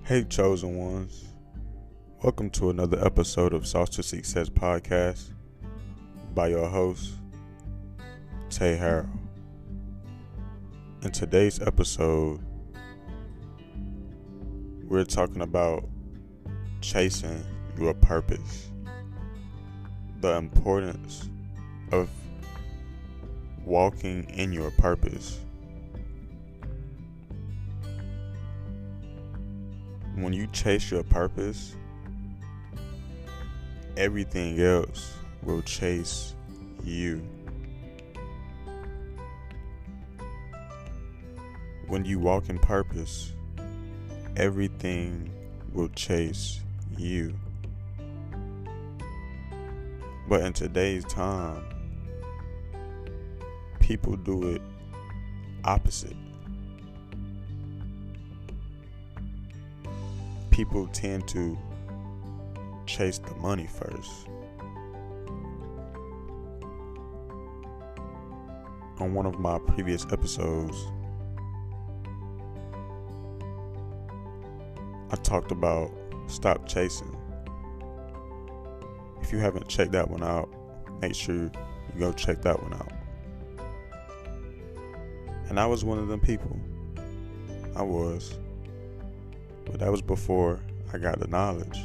Hey, chosen ones. Welcome to another episode of Sauce to Success podcast by your host, Tay Harrell. In today's episode, we're talking about chasing your purpose, the importance of walking in your purpose. When you chase your purpose, everything else will chase you. When you walk in purpose, everything will chase you. But in today's time, people do it opposite. People tend to chase the money first. On one of my previous episodes, I talked about stop chasing. If you haven't checked that one out, make sure you go check that one out. And I was one of them people. I was. But that was before I got the knowledge.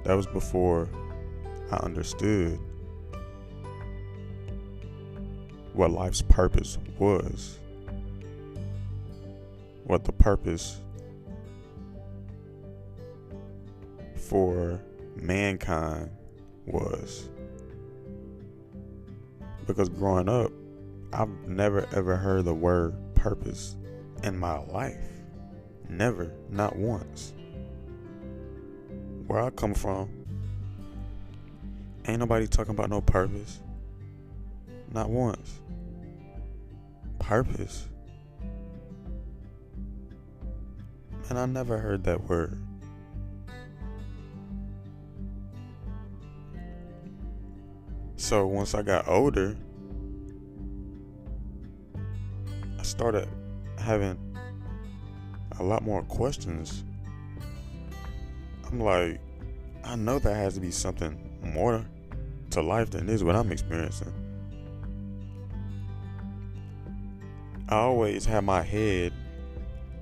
That was before I understood what life's purpose was. What the purpose for mankind was. Because growing up, I've never ever heard the word purpose in my life. Never, not once. Where I come from, ain't nobody talking about no purpose. Not once. Purpose? Man, I never heard that word. So once I got older, I started having a lot more questions. I'm like, I know there has to be something more to life than this, what I'm experiencing. I always had my head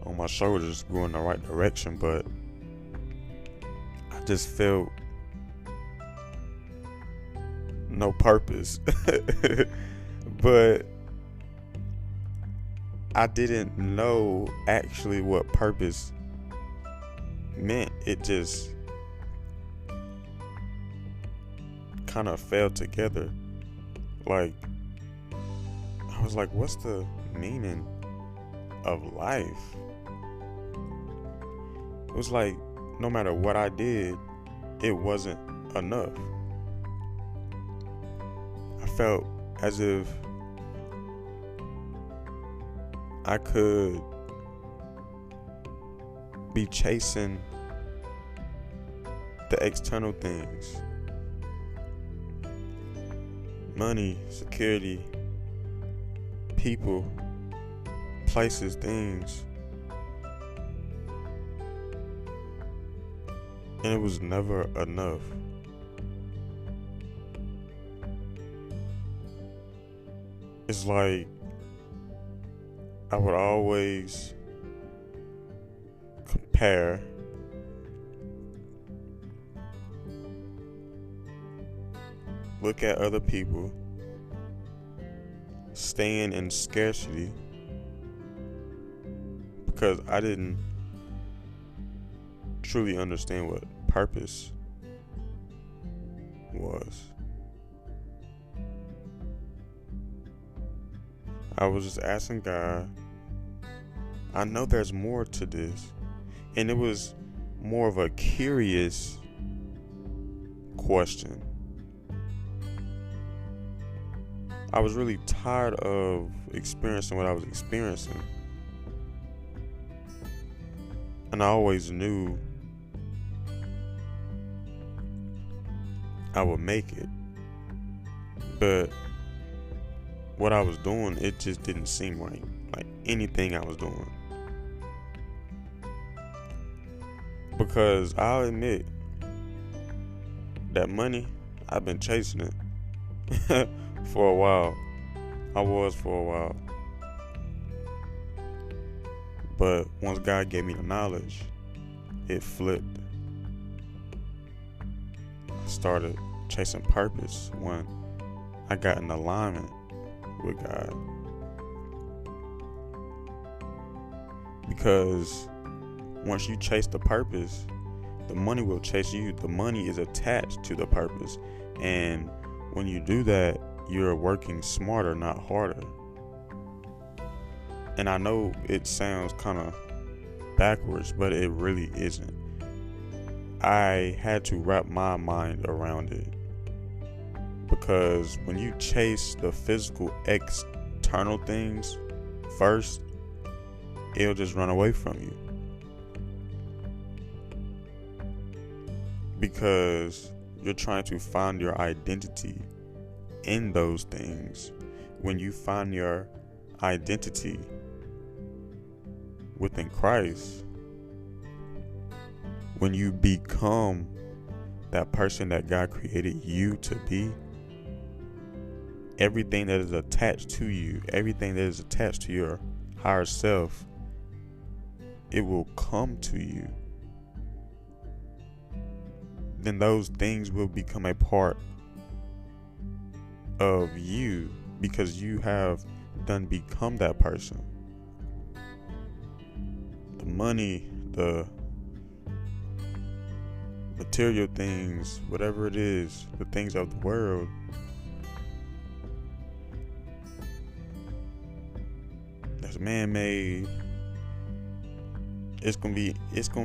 on my shoulders going the right direction, but I just felt no purpose. But I didn't know actually what purpose meant. It just kind of fell together. Like, I was like, what's the meaning of life? It was like, no matter what I did, it wasn't enough. I felt as if I could be chasing the external things. Money, security, people, places, things. And it was never enough. It's like I would always compare look at other people staying in scarcity because I didn't truly understand what purpose was. I was just asking God, I know there's more to this. And it was more of a curious question. I was really tired of experiencing what I was experiencing. And I always knew I would make it. But what I was doing, it just didn't seem right. Like anything I was doing. Because I'll admit that money, I've been chasing it for a while. I was for a while. But once God gave me the knowledge, it flipped. I started chasing purpose when I got in alignment with God. Because once you chase the purpose, the money will chase you. The money is attached to the purpose. And when you do that, you're working smarter, not harder. And I know it sounds kind of backwards, but it really isn't. I had to wrap my mind around it. Because when you chase the physical external things first, it'll just run away from you. Because you're trying to find your identity in those things. When you find your identity within Christ, when you become that person that God created you to be, everything that is attached to you, everything that is attached to your higher self, it will come to you. Then those things will become a part of you because you have done become that person. The money, the material things, whatever it is, the things of the world, that's man-made. It's gonna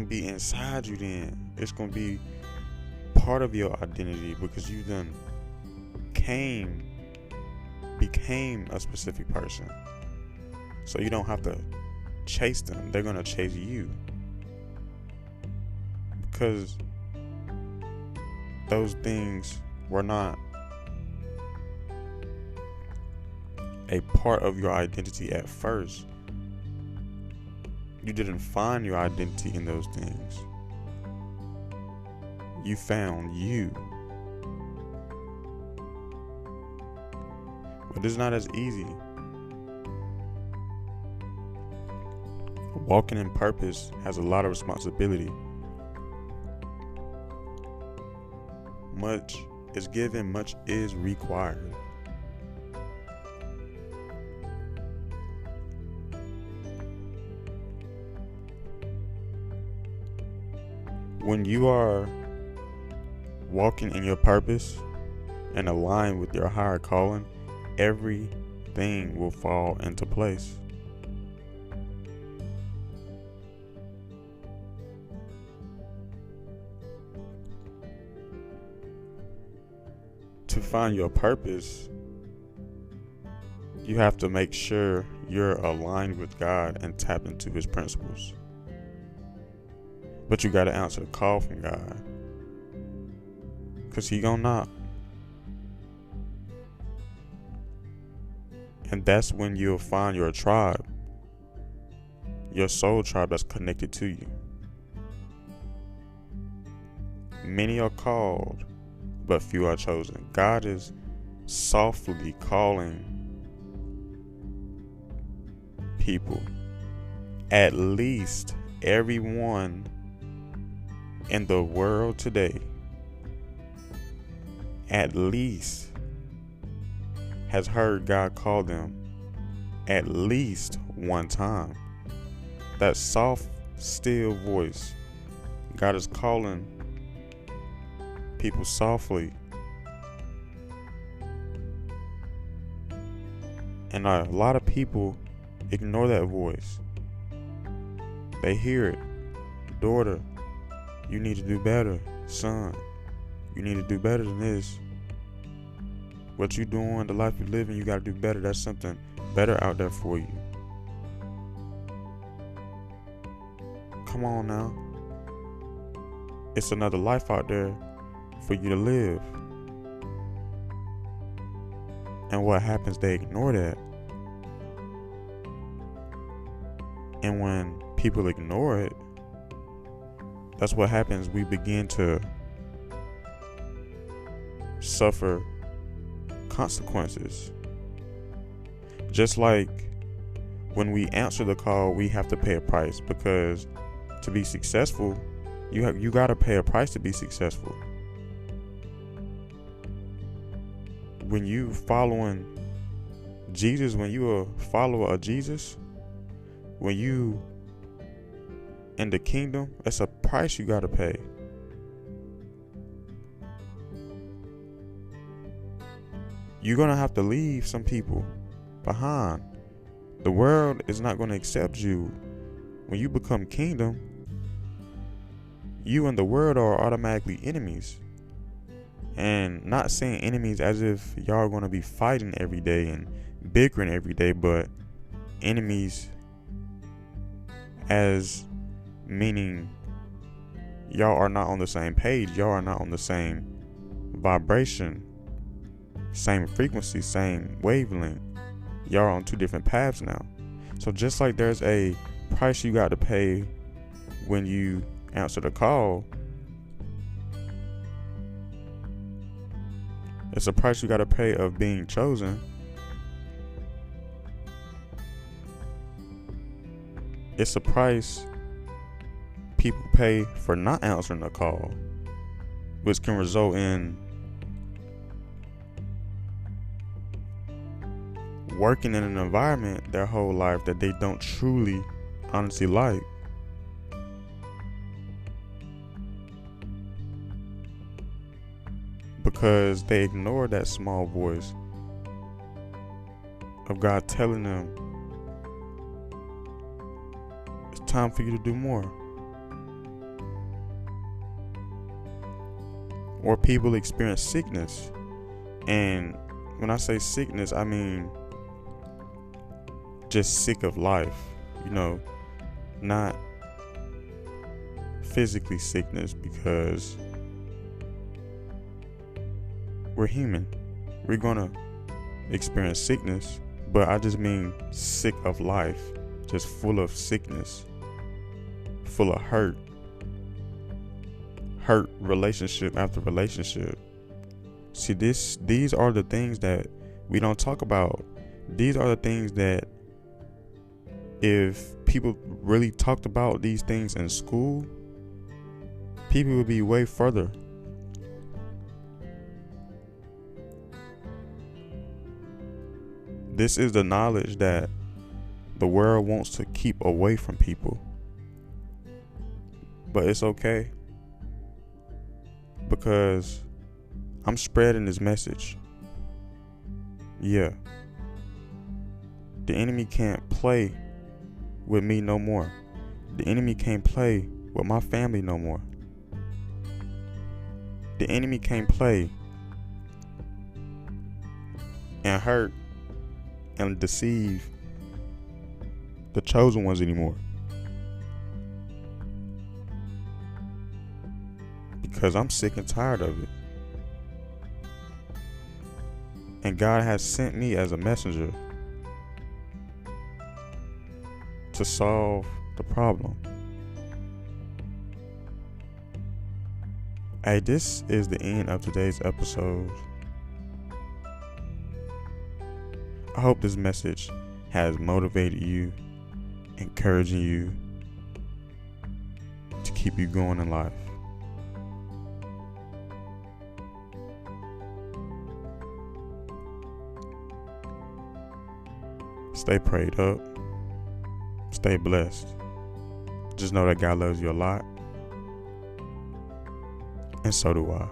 be inside you. Then it's gonna be part of your identity because you then became a specific person. So you don't have to chase them; they're gonna chase you because those things were not a part of your identity at first. You didn't find your identity in those things. You found you. But it's not as easy. Walking in purpose has a lot of responsibility. Much is given, much is required. When you are walking in your purpose and aligned with your higher calling, everything will fall into place. To find your purpose, you have to make sure you're aligned with God and tapped into His principles. But you got to answer the call from God, because He gonna knock. And that's when you'll find your tribe, your soul tribe that's connected to you. Many are called, but few are chosen. God is softly calling people. At least everyone in the world today, at least, has heard God call them at least one time. That soft, still voice. God is calling people softly. And a lot of people ignore that voice. They hear it. Daughter, you need to do better. Son, you need to do better than this. What you doing, the life you living, you got to do better. There's something better out there for you. Come on now. It's another life out there for you to live. And what happens, they ignore that. And when people ignore it, that's what happens. We begin to suffer consequences. Just like when we answer the call, we have to pay a price, because to be successful, you got to pay a price to be successful. When you following Jesus, when you a follower of Jesus, when you in the kingdom, it's a price you got to pay. You're going to have to leave some people behind. The world is not going to accept you. When you become kingdom, you and the world are automatically enemies. And not saying enemies as if y'all are going to be fighting every day and bickering every day, but enemies as meaning y'all are not on the same page. Y'all are not on the same vibration, same frequency, same wavelength. Y'all are on two different paths now. So just like there's a price you got to pay when you answer the call, it's a price you got to pay of being chosen. It's a price people pay for not answering the call, which can result in working in an environment their whole life that they don't truly, honestly like. Because they ignore that small voice of God telling them, it's time for you to do more. Or people experience sickness. And when I say sickness, I mean just sick of life. Not physically sickness, because we're human. We're gonna experience sickness, but I just mean sick of life, just full of sickness, full of hurt relationship after relationship. See, these are the things that we don't talk about. These are the things that if people really talked about these things in school, people would be way further. This is the knowledge that the world wants to keep away from people. But it's okay, because I'm spreading this message. Yeah. The enemy can't play with me no more. The enemy can't play with my family no more. The enemy can't play and hurt and deceive the chosen ones anymore. Because I'm sick and tired of it. And God has sent me as a messenger to solve the problem. Hey, this is the end of today's episode. I hope this message has motivated you, encouraging you to keep you going in life. Stay prayed up. Stay blessed. Just know that God loves you a lot. And so do I.